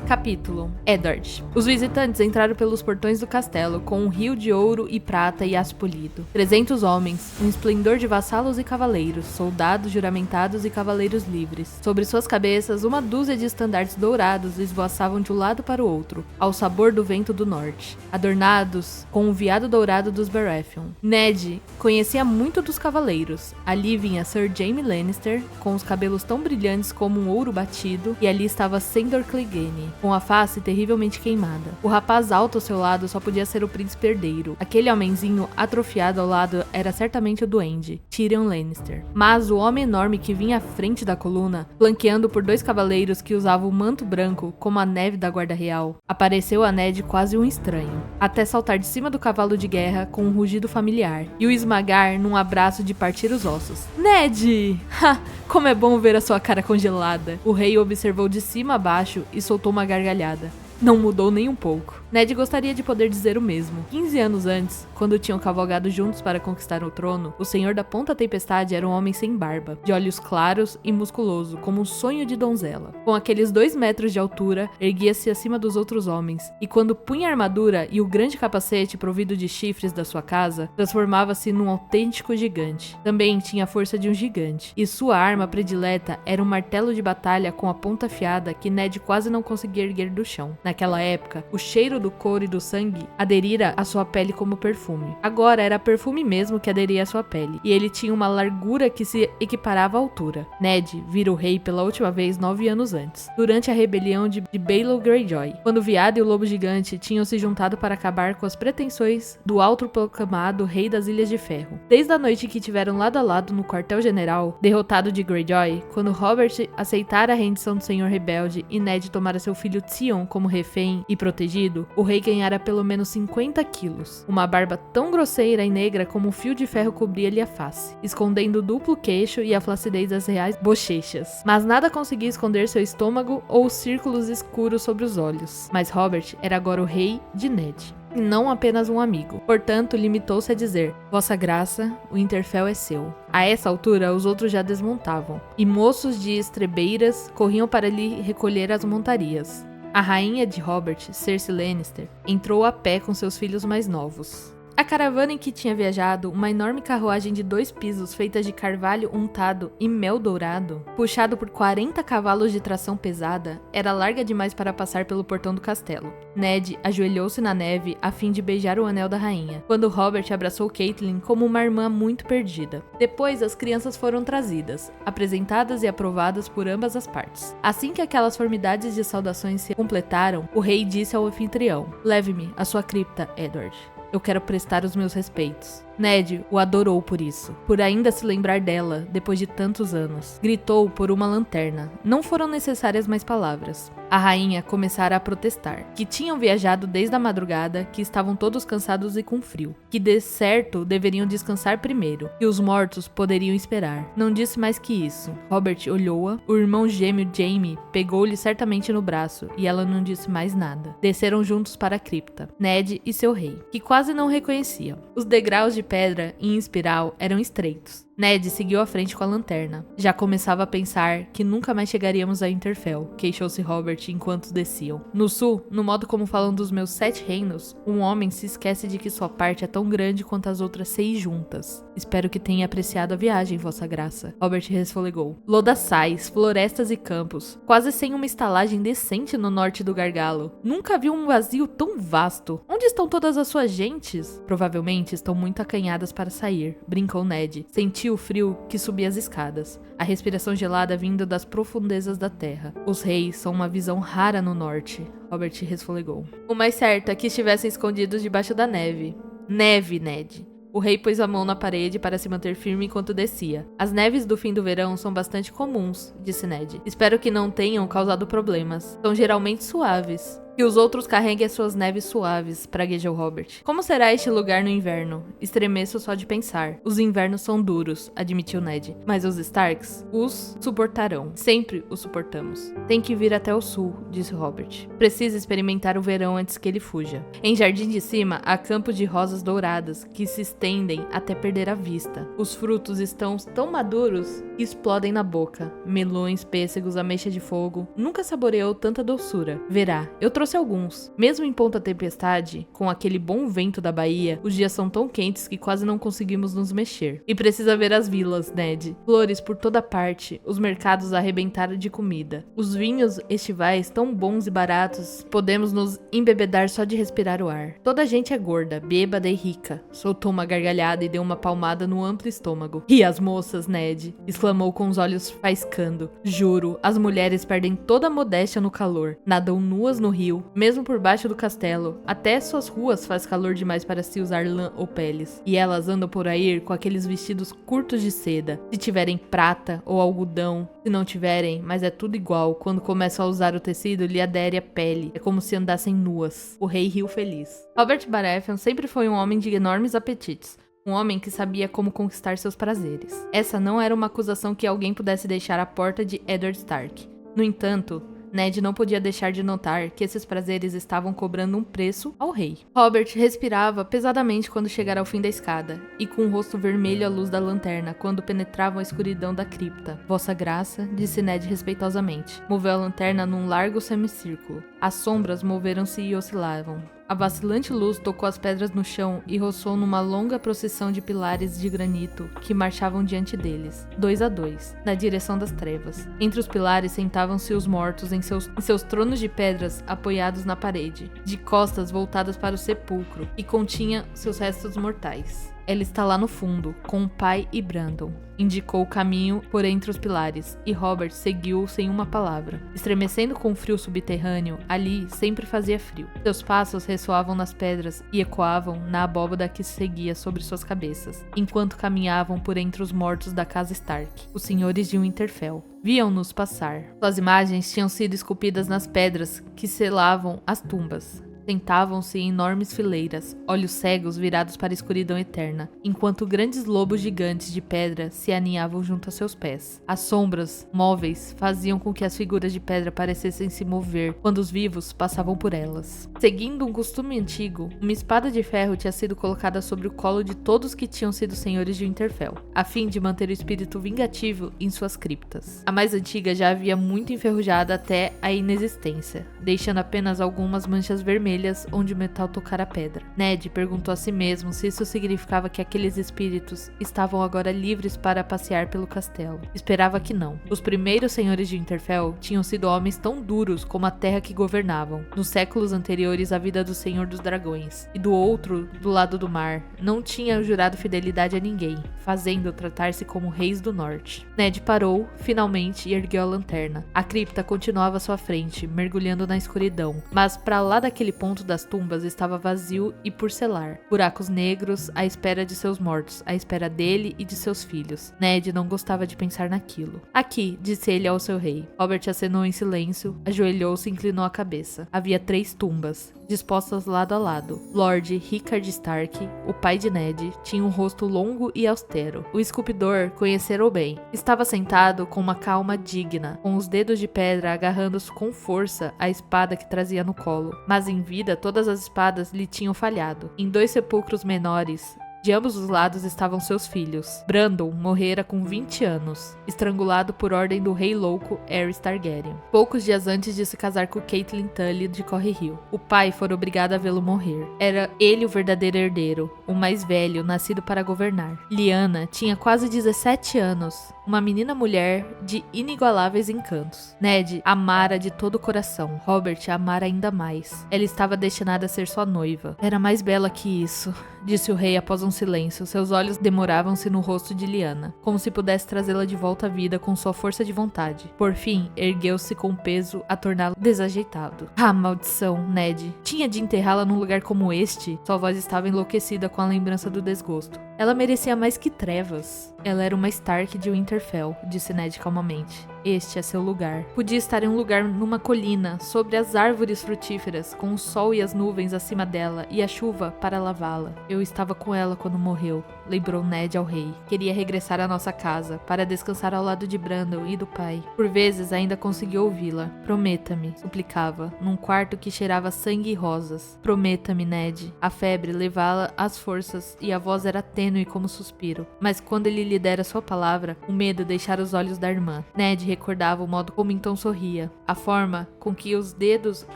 Capítulo: Eddard. Os visitantes entraram pelos portões do castelo com um rio de ouro e prata e aço polido. 300 homens, um esplendor de vassalos e cavaleiros, soldados juramentados e cavaleiros livres. Sobre suas cabeças, uma dúzia de estandartes dourados esvoaçavam de um lado para o outro, ao sabor do vento do norte, adornados com o veado dourado dos Baratheon. Ned conhecia muito dos cavaleiros. Ali vinha Sir Jaime Lannister, com os cabelos tão brilhantes como um ouro batido, e ali estava Sandor Clegane, com a face terrivelmente queimada. O rapaz alto ao seu lado só podia ser o príncipe herdeiro. Aquele homenzinho atrofiado ao lado era certamente o duende, Tyrion Lannister. Mas o homem enorme que vinha à frente da coluna, flanqueando por 2 cavaleiros que usavam o manto branco como a neve da guarda real, apareceu a Ned quase um estranho, até saltar de cima do cavalo de guerra com um rugido familiar, e o esmagar num abraço de partir os ossos. Ned! Ha! Como é bom ver a sua cara congelada! O rei o observou de cima a baixo e soltou uma gargalhada. Não mudou nem um pouco. Ned gostaria de poder dizer o mesmo. 15 anos antes, quando tinham cavalgado juntos para conquistar o trono, o Senhor da Ponta Tempestade era um homem sem barba, de olhos claros e musculoso, como um sonho de donzela. Com aqueles 2 metros de altura, erguia-se acima dos outros homens, e quando punha a armadura e o grande capacete provido de chifres da sua casa, transformava-se num autêntico gigante. Também tinha a força de um gigante, e sua arma predileta era um martelo de batalha com a ponta afiada que Ned quase não conseguia erguer do chão. Naquela época, o cheiro do couro e do sangue aderira à sua pele como perfume. Agora era perfume mesmo que aderia à sua pele, e ele tinha uma largura que se equiparava à altura. Ned vira o rei pela última vez 9 anos antes, durante a rebelião de Baelor Greyjoy, quando o Viado e o Lobo Gigante tinham se juntado para acabar com as pretensões do autoproclamado Rei das Ilhas de Ferro. Desde a noite que tiveram lado a lado no quartel-general, derrotado de Greyjoy, quando Robert aceitara a rendição do Senhor Rebelde e Ned tomara seu filho Theon como refém e protegido, o rei ganhara pelo menos 50 quilos. Uma barba tão grosseira e negra como um fio de ferro cobria-lhe a face, escondendo o duplo queixo e a flacidez das reais bochechas. Mas nada conseguia esconder seu estômago ou os círculos escuros sobre os olhos. Mas Robert era agora o rei de Ned, e não apenas um amigo. Portanto, limitou-se a dizer: Vossa Graça, o Winterfell é seu. A essa altura, os outros já desmontavam, e moços de estrebeiras corriam para lhe recolher as montarias. A rainha de Robert, Cersei Lannister, entrou a pé com seus filhos mais novos. A caravana em que tinha viajado, uma enorme carruagem de 2 pisos feita de carvalho untado e mel dourado, puxado por 40 cavalos de tração pesada, era larga demais para passar pelo portão do castelo. Ned ajoelhou-se na neve a fim de beijar o anel da rainha, quando Robert abraçou Catelyn como uma irmã muito perdida. Depois, as crianças foram trazidas, apresentadas e aprovadas por ambas as partes. Assim que aquelas formidades de saudações se completaram, o rei disse ao anfitrião: Leve-me à sua cripta, Eddard. Eu quero prestar os meus respeitos. Ned o adorou por isso, por ainda se lembrar dela depois de tantos anos. Gritou por uma lanterna. Não foram necessárias mais palavras. A rainha começara a protestar, que tinham viajado desde a madrugada, que estavam todos cansados e com frio, que de certo deveriam descansar primeiro, que os mortos poderiam esperar. Não disse mais que isso. Robert olhou-a, o irmão gêmeo Jaime pegou-lhe certamente no braço, e ela não disse mais nada. Desceram juntos para a cripta, Ned e seu rei, que quase não reconheciam. Os degraus de pedra em espiral eram estreitos. Ned seguiu à frente com a lanterna. Já começava a pensar que nunca mais chegaríamos a Winterfell, queixou-se Robert enquanto desciam. No sul, no modo como falam dos meus 7 reinos, um homem se esquece de que sua parte é tão grande quanto as outras 6 juntas. Espero que tenha apreciado a viagem, Vossa Graça. Robert resfolegou. Lodaçais, florestas e campos, quase sem uma estalagem decente no norte do Gargalo. Nunca vi um vazio tão vasto. Onde estão todas as suas gentes? Provavelmente estão muito acanhadas para sair, brincou Ned. Sentiu o frio que subia as escadas, a respiração gelada vindo das profundezas da terra. Os reis são uma visão rara no norte, Robert resfolegou. O mais certo é que estivessem escondidos debaixo da neve. Neve, Ned. O rei pôs a mão na parede para se manter firme enquanto descia. As neves do fim do verão são bastante comuns, disse Ned. Espero que não tenham causado problemas. São geralmente suaves. Que os outros carreguem as suas neves suaves, praguejou Robert. Como será este lugar no inverno? Estremeço só de pensar. Os invernos são duros, admitiu Ned. Mas os Starks os suportarão. Sempre os suportamos. Tem que vir até o sul, disse Robert. Precisa experimentar o verão antes que ele fuja. Em Jardim de Cima, há campos de rosas douradas que se estendem até perder a vista. Os frutos estão tão maduros que explodem na boca. Melões, pêssegos, ameixa de fogo. Nunca saboreou tanta doçura. Verá, eu trouxe alguns. Mesmo em Ponta Tempestade, com aquele bom vento da Bahia, os dias são tão quentes que quase não conseguimos nos mexer. E precisa ver as vilas, Ned. Flores por toda parte, os mercados arrebentaram de comida. Os vinhos estivais tão bons e baratos, podemos nos embebedar só de respirar o ar. Toda a gente é gorda, bêbada e rica. Soltou uma gargalhada e deu uma palmada no amplo estômago. E as moças, Ned? Exclamou com os olhos faiscando. Juro, as mulheres perdem toda a modéstia no calor. Nadam nuas no rio, mesmo por baixo do castelo. Até suas ruas faz calor demais para se usar lã ou peles. E elas andam por aí com aqueles vestidos curtos de seda. Se tiverem prata ou algodão, se não tiverem, mas é tudo igual. Quando começam a usar o tecido, lhe adere a pele. É como se andassem nuas. O rei riu feliz. Robert Baratheon sempre foi um homem de enormes apetites. Um homem que sabia como conquistar seus prazeres. Essa não era uma acusação que alguém pudesse deixar à porta de Eddard Stark. No entanto, Ned não podia deixar de notar que esses prazeres estavam cobrando um preço ao rei. Robert respirava pesadamente quando chegara ao fim da escada, e com o rosto vermelho à luz da lanterna quando penetravam a escuridão da cripta. Vossa Graça, disse Ned respeitosamente. Moveu a lanterna num largo semicírculo. As sombras moveram-se e oscilavam. A vacilante luz tocou as pedras no chão e roçou numa longa procissão de pilares de granito que marchavam diante deles, 2 a 2, na direção das trevas. Entre os pilares sentavam-se os mortos em seus tronos de pedras apoiados na parede, de costas voltadas para o sepulcro, e continha seus restos mortais. Ela está lá no fundo, com o pai e Brandon. Indicou o caminho por entre os pilares, e Robert seguiu sem uma palavra. Estremecendo com o frio subterrâneo, ali sempre fazia frio. Seus passos ressoavam nas pedras e ecoavam na abóbada que seguia sobre suas cabeças, enquanto caminhavam por entre os mortos da casa Stark, os senhores de Winterfell. Viam-nos passar. Suas imagens tinham sido esculpidas nas pedras que selavam as tumbas. Sentavam-se em enormes fileiras, olhos cegos virados para a escuridão eterna, enquanto grandes lobos gigantes de pedra se aninhavam junto a seus pés. As sombras, móveis, faziam com que as figuras de pedra parecessem se mover quando os vivos passavam por elas. Seguindo um costume antigo, uma espada de ferro tinha sido colocada sobre o colo de todos que tinham sido senhores de Winterfell, a fim de manter o espírito vingativo em suas criptas. A mais antiga já havia muito enferrujada até a inexistência, deixando apenas algumas manchas vermelhas onde o metal tocara a pedra. Ned perguntou a si mesmo se isso significava que aqueles espíritos estavam agora livres para passear pelo castelo. Esperava que não. Os primeiros senhores de Winterfell tinham sido homens tão duros como a terra que governavam. Nos séculos anteriores, a vida do Senhor dos Dragões, e do outro, do lado do mar, não tinha jurado fidelidade a ninguém, fazendo tratar-se como reis do norte. Ned parou, finalmente, e ergueu a lanterna. A cripta continuava à sua frente, mergulhando na escuridão, mas para lá daquele ponto das tumbas estava vazio e por selar. Buracos negros à espera de seus mortos, à espera dele e de seus filhos. Ned não gostava de pensar naquilo. Aqui, disse ele ao seu rei. Robert acenou em silêncio, ajoelhou-se e inclinou a cabeça. Havia 3 tumbas, dispostas lado a lado. Lord Rickard Stark, o pai de Ned, tinha um rosto longo e austero. O esculpidor conhecera-o bem. Estava sentado com uma calma digna, com os dedos de pedra agarrando com força a espada que trazia no colo. Mas em vida, todas as espadas lhe tinham falhado. Em 2 sepulcros menores, de ambos os lados estavam seus filhos. Brandon morrera com 20 anos, estrangulado por ordem do rei louco Aerys Targaryen, poucos dias antes de se casar com Catelyn Tully de Corre Hill. O pai fora obrigado a vê-lo morrer. Era ele o verdadeiro herdeiro, o mais velho, nascido para governar. Lyanna tinha quase 17 anos, uma menina mulher de inigualáveis encantos. Ned amara de todo o coração. Robert a amara ainda mais. Ela estava destinada a ser sua noiva. Era mais bela que isso, disse o rei após um silêncio. Seus olhos demoravam-se no rosto de Lyanna, como se pudesse trazê-la de volta à vida com sua força de vontade. Por fim, ergueu-se com peso a torná-lo desajeitado. Ah, maldição, Ned. Tinha de enterrá-la num lugar como este? Sua voz estava enlouquecida com a lembrança do desgosto. Ela merecia mais que trevas. Ela era uma Stark de Winterfell, disse Ned calmamente. Este é seu lugar. Podia estar em um lugar numa colina, sobre as árvores frutíferas, com o sol e as nuvens acima dela e a chuva para lavá-la. Eu estava com ela quando morreu, lembrou Ned ao rei. Queria regressar à nossa casa, para descansar ao lado de Brandon e do pai. Por vezes ainda consegui ouvi-la. Prometa-me, suplicava, num quarto que cheirava sangue e rosas. Prometa-me, Ned. A febre levava-la às forças e a voz era tênue como suspiro. Mas quando ele lhe dera sua palavra, o medo deixara os olhos da irmã. Ned recordava o modo como então sorria, a forma com que os dedos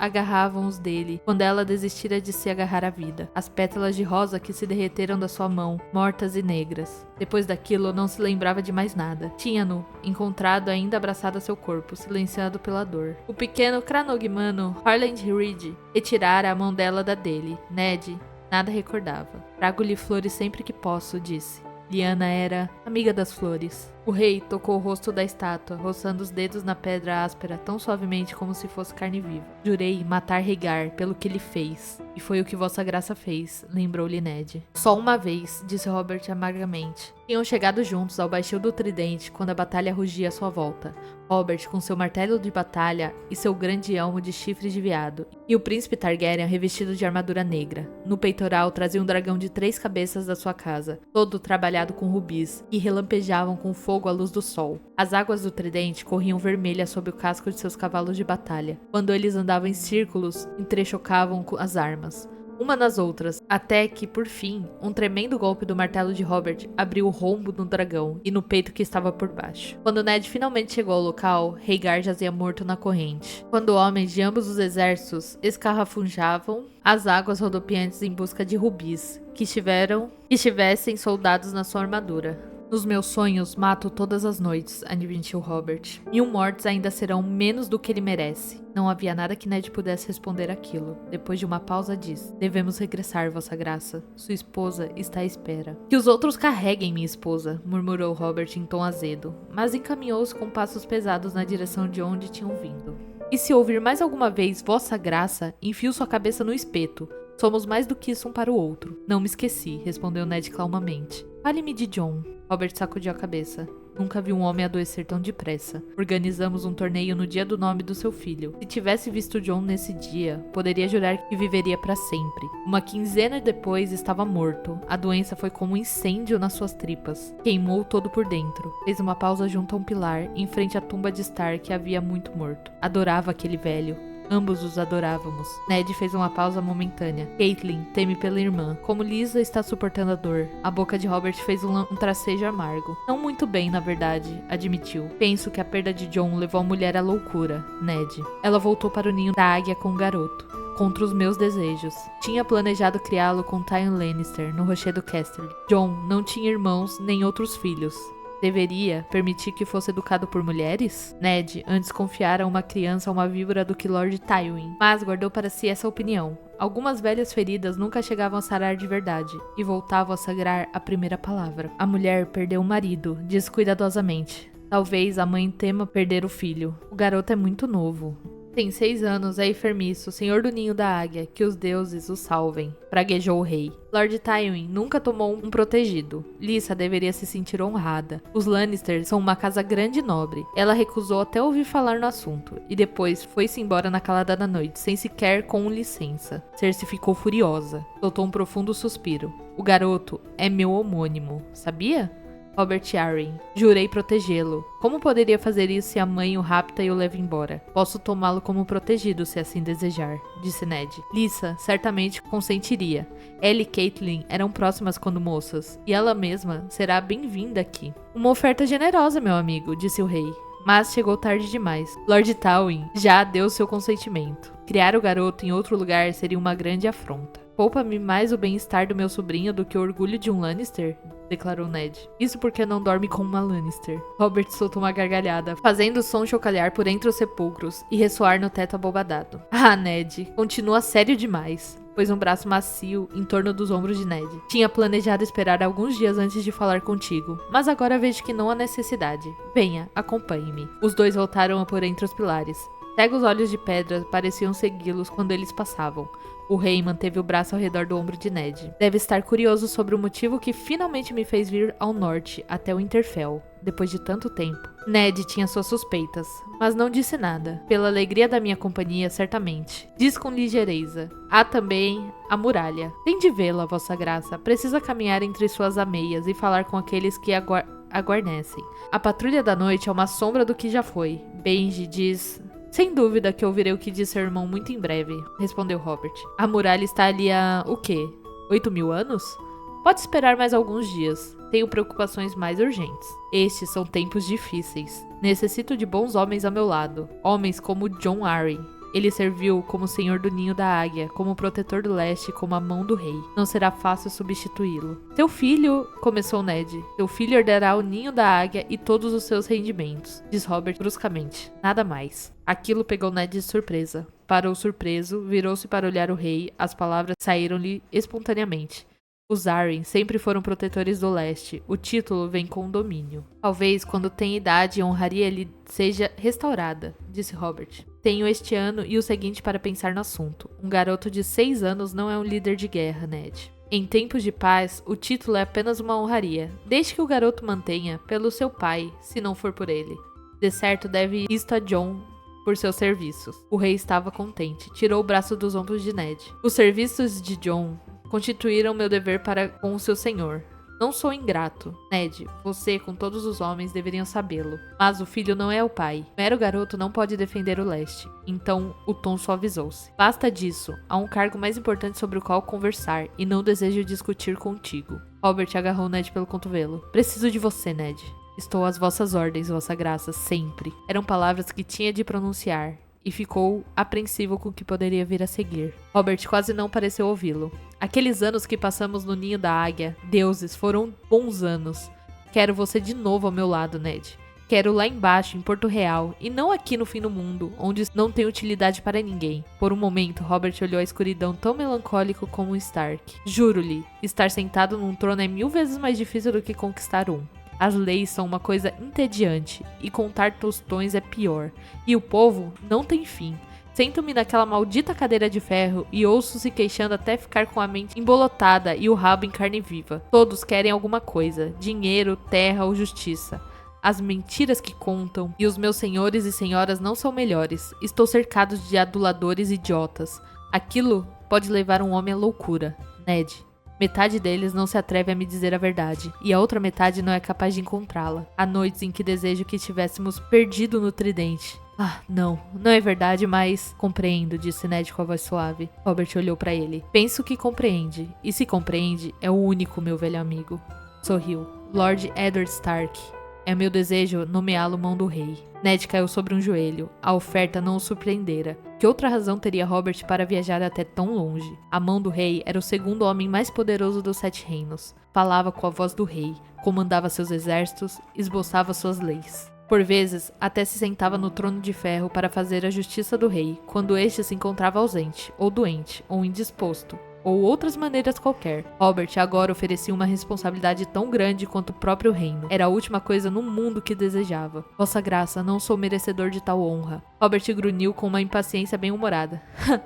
agarravam os dele, quando ela desistira de se agarrar à vida, as pétalas de rosa que se derreteram da sua mão, mortas e negras. Depois daquilo, não se lembrava de mais nada. Tinha-no encontrado ainda abraçado a seu corpo, silenciado pela dor. O pequeno cranogmano Harland Reed retirara a mão dela da dele. Ned nada recordava. Trago-lhe flores sempre que posso, disse. Lyanna era amiga das flores. O rei tocou o rosto da estátua, roçando os dedos na pedra áspera tão suavemente como se fosse carne viva. Jurei matar Rhaegar pelo que ele fez. E foi o que vossa graça fez, lembrou-lhe Ned. Só uma vez, disse Robert amargamente. Tinham chegado juntos ao baixio do tridente quando a batalha rugia à sua volta. Robert com seu martelo de batalha e seu grande elmo de chifre de veado, e o príncipe Targaryen revestido de armadura negra. No peitoral trazia um dragão de 3 cabeças da sua casa, todo trabalhado com rubis, que relampejavam com fogo à luz do sol. As águas do tridente corriam vermelhas sob o casco de seus cavalos de batalha. Quando eles andavam em círculos, entrechocavam as armas, uma nas outras, até que, por fim, um tremendo golpe do martelo de Robert abriu o rombo no dragão e no peito que estava por baixo. Quando Ned finalmente chegou ao local, Rhaegar jazia morto na corrente. Quando homens de ambos os exércitos escarrafunjavam as águas rodopiantes em busca de rubis, que estivessem soldados na sua armadura. Nos meus sonhos, mato todas as noites, admitiu Robert. 1000 mortes ainda serão menos do que ele merece. Não havia nada que Ned pudesse responder àquilo. Depois de uma pausa, disse: devemos regressar, vossa graça. Sua esposa está à espera. Que os outros carreguem minha esposa, murmurou Robert em tom azedo, mas encaminhou-se com passos pesados na direção de onde tinham vindo. E se ouvir mais alguma vez vossa graça, enfio sua cabeça no espeto. Somos mais do que isso um para o outro. Não me esqueci, respondeu Ned calmamente. Fale-me de Jon. Robert sacudiu a cabeça. Nunca vi um homem adoecer tão depressa. Organizamos um torneio no dia do nome do seu filho. Se tivesse visto Jon nesse dia, poderia jurar que viveria para sempre. Uma quinzena depois estava morto. A doença foi como um incêndio nas suas tripas. Queimou todo por dentro. Fez uma pausa junto a um pilar, em frente à tumba de Stark que havia muito morto. Adorava aquele velho. Ambos os adorávamos. Ned fez uma pausa momentânea. Catelyn teme pela irmã. Como Lysa está suportando a dor. A boca de Robert fez um tracejo amargo. Não muito bem, na verdade, admitiu. Penso que a perda de Jon levou a mulher à loucura, Ned. Ela voltou para o ninho da águia com o garoto. Contra os meus desejos. Tinha planejado criá-lo com Tywin Lannister no rochedo Casterly. Jon não tinha irmãos nem outros filhos. Deveria permitir que fosse educado por mulheres? Ned antes confiara uma criança a uma víbora do que Lord Tywin, mas guardou para si essa opinião. Algumas velhas feridas nunca chegavam a sarar de verdade, e voltavam a sagrar a primeira palavra. A mulher perdeu o marido, disse cuidadosamente. Talvez a mãe tema perder o filho. O garoto é muito novo. Tem 6 anos, é enfermiço, senhor do ninho da águia, que os deuses o salvem, praguejou o rei. Lord Tywin nunca tomou um protegido. Lysa deveria se sentir honrada. Os Lannister são uma casa grande e nobre. Ela recusou até ouvir falar no assunto, e depois foi-se embora na calada da noite, sem sequer com licença. Cersei ficou furiosa. Soltou um profundo suspiro. O garoto é meu homônimo, sabia? Robert Arryn. Jurei protegê-lo. Como poderia fazer isso se a mãe o rapta e o leva embora? Posso tomá-lo como protegido, se assim desejar, disse Ned. Lysa certamente consentiria. Ela e Catelyn eram próximas quando moças, e ela mesma será bem-vinda aqui. Uma oferta generosa, meu amigo, disse o rei. Mas chegou tarde demais. Lord Tywin já deu seu consentimento. Criar o garoto em outro lugar seria uma grande afronta. Poupa-me mais o bem-estar do meu sobrinho do que o orgulho de um Lannister, declarou Ned. Isso porque não dorme com uma Lannister. Robert soltou uma gargalhada, fazendo o som chocalhar por entre os sepulcros e ressoar no teto abobadado. Ah, Ned, continua sério demais. Pôs um braço macio em torno dos ombros de Ned. Tinha planejado esperar alguns dias antes de falar contigo, mas agora vejo que não há necessidade. Venha, acompanhe-me. Os dois voltaram por entre os pilares. Cegos olhos de pedra pareciam segui-los quando eles passavam. O rei manteve o braço ao redor do ombro de Ned. Deve estar curioso sobre o motivo que finalmente me fez vir ao norte, até o Winterfell, depois de tanto tempo. Ned tinha suas suspeitas, mas não disse nada. Pela alegria da minha companhia, certamente. Diz com ligeireza. Há também a muralha. Tem de vê-la, vossa graça. Precisa caminhar entre suas ameias e falar com aqueles que aguarnecem. A patrulha da noite é uma sombra do que já foi. Benji diz... Sem dúvida que ouvirei o que diz seu irmão muito em breve, respondeu Robert. A muralha está ali há, o quê? 8.000 anos? Pode esperar mais alguns dias. Tenho preocupações mais urgentes. Estes são tempos difíceis. Necessito de bons homens ao meu lado. Homens como Jon Arryn. Ele serviu como senhor do ninho da águia, como protetor do leste, como a mão do rei. Não será fácil substituí-lo. Teu filho, começou Ned. Teu filho herdará o ninho da águia e todos os seus rendimentos, diz Robert bruscamente. Nada mais. Aquilo pegou Ned de surpresa. Parou surpreso, virou-se para olhar o rei, as palavras saíram-lhe espontaneamente. Os Arryn sempre foram protetores do leste. O título vem com o domínio. Talvez, quando tenha idade, a honraria lhe seja restaurada, disse Robert. Tenho este ano e o seguinte para pensar no assunto. Um garoto de 6 anos não é um líder de guerra, Ned. Em tempos de paz, o título é apenas uma honraria. Desde que o garoto mantenha, pelo seu pai, se não for por ele. De certo, deve isto a Jon por seus serviços. O rei estava contente. Tirou o braço dos ombros de Ned. Os serviços de Jon constituíram meu dever para com o seu senhor. Não sou ingrato. Ned, você, com todos os homens, deveriam sabê-lo. Mas o filho não é o pai. O mero garoto não pode defender o leste. Então, o tom suavizou-se. Basta disso. Há um cargo mais importante sobre o qual conversar, e não desejo discutir contigo. Robert agarrou Ned pelo cotovelo. Preciso de você, Ned. Estou às vossas ordens, vossa graça, sempre. Eram palavras que tinha de pronunciar. E ficou apreensivo com o que poderia vir a seguir. Robert quase não pareceu ouvi-lo. Aqueles anos que passamos no ninho da águia, deuses, foram bons anos. Quero você de novo ao meu lado, Ned. Quero lá embaixo, em Porto Real, e não aqui no fim do mundo, onde não tem utilidade para ninguém. Por um momento, Robert olhou a escuridão tão melancólico como um Stark. Juro-lhe, estar sentado num trono é 1000 vezes mais difícil do que conquistar um. As leis são uma coisa entediante, e contar tostões é pior. E o povo não tem fim. Sento-me naquela maldita cadeira de ferro e ouço se queixando até ficar com a mente embolotada e o rabo em carne viva. Todos querem alguma coisa, dinheiro, terra ou justiça. As mentiras que contam, e os meus senhores e senhoras não são melhores. Estou cercado de aduladores idiotas. Aquilo pode levar um homem à loucura. Ned. Metade deles não se atreve a me dizer a verdade, e a outra metade não é capaz de encontrá-la. Há noites em que desejo que tivéssemos perdido no tridente. Ah, não é verdade, mas... Compreendo, disse Ned com a voz suave. Robert olhou para ele. Penso que compreende, e se compreende, é o único, meu velho amigo. Sorriu. Lord Eddard Stark. É meu desejo nomeá-lo mão do rei. Ned caiu sobre um joelho. A oferta não o surpreendera. Que outra razão teria Robert para viajar até tão longe? A mão do rei era o segundo homem mais poderoso dos 7 reinos. Falava com a voz do rei, comandava seus exércitos, esboçava suas leis. Por vezes, até se sentava no trono de ferro para fazer a justiça do rei, quando este se encontrava ausente, ou doente, ou indisposto, ou outras maneiras qualquer. Robert agora oferecia uma responsabilidade tão grande quanto o próprio reino. Era a última coisa no mundo que desejava. Vossa graça, não sou merecedor de tal honra. Robert grunhiu com uma impaciência bem-humorada.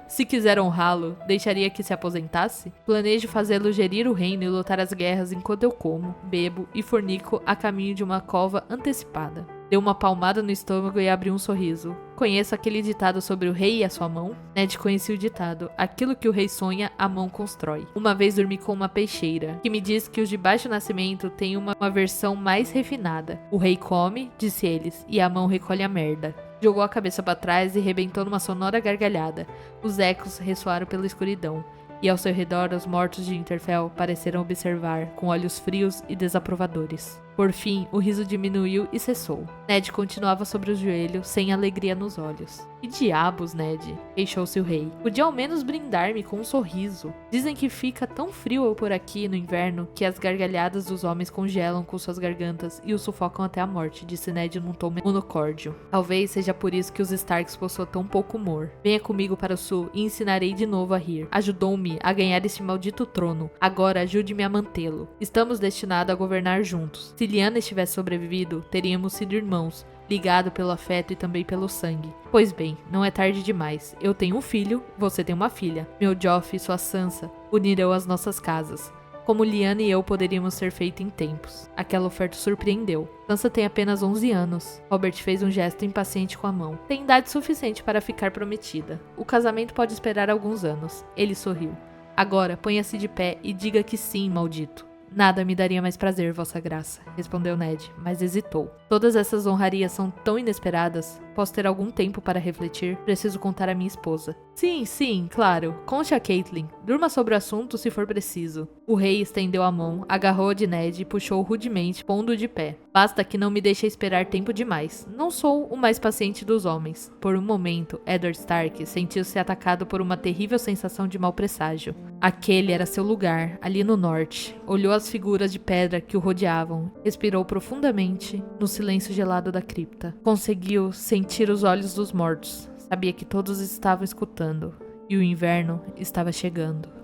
Se quiser honrá-lo, deixaria que se aposentasse? Planejo fazê-lo gerir o reino e lutar as guerras enquanto eu como, bebo e fornico a caminho de uma cova antecipada. Deu uma palmada no estômago e abriu um sorriso. Conheço aquele ditado sobre o rei e a sua mão? Ned conhecia o ditado. Aquilo que o rei sonha, a mão constrói. Uma vez dormi com uma peixeira, que me diz que os de baixo nascimento têm uma versão mais refinada. O rei come, disse eles, e a mão recolhe a merda. Jogou a cabeça para trás e rebentou numa sonora gargalhada. Os ecos ressoaram pela escuridão. E ao seu redor os mortos de Winterfell pareceram observar, com olhos frios e desaprovadores. Por fim, o riso diminuiu e cessou. Ned continuava sobre o joelho, sem alegria nos olhos. Que diabos, Ned? Queixou-se o rei. Podia ao menos brindar-me com um sorriso. Dizem que fica tão frio por aqui no inverno que as gargalhadas dos homens congelam com suas gargantas e os sufocam até a morte, disse Ned num tom monocórdio. Talvez seja por isso que os Starks possuam tão pouco humor. Venha comigo para o sul e ensinarei de novo a rir. Ajudou-me a ganhar este maldito trono. Agora ajude-me a mantê-lo. Estamos destinados a governar juntos. Se Lyanna tivesse sobrevivido, teríamos sido irmãos. ligado pelo afeto e também pelo sangue. Pois bem, não é tarde demais. Eu tenho um filho, você tem uma filha. Meu Joff e sua Sansa unirão as nossas casas. Como Lyanna e eu poderíamos ser feito em tempos. Aquela oferta surpreendeu. Sansa tem apenas 11 anos. Robert fez um gesto impaciente com a mão. Tem idade suficiente para ficar prometida. O casamento pode esperar alguns anos. Ele sorriu. Agora, ponha-se de pé e diga que sim, maldito. Nada me daria mais prazer, vossa graça, respondeu Ned, mas hesitou. Todas essas honrarias são tão inesperadas. Posso ter algum tempo para refletir? Preciso contar à minha esposa. Sim, claro. Conte a Catelyn. Durma sobre o assunto se for preciso. O rei estendeu a mão, agarrou-a de Ned e puxou rudemente, pondo-o de pé. Basta que não me deixe esperar tempo demais. Não sou o mais paciente dos homens. Por um momento, Eddard Stark sentiu-se atacado por uma terrível sensação de mau presságio. Aquele era seu lugar, ali no norte. Olhou as figuras de pedra que o rodeavam. Respirou profundamente no silêncio gelado da cripta. Conseguiu sentir os olhos dos mortos. Sabia que todos estavam escutando. E o inverno estava chegando.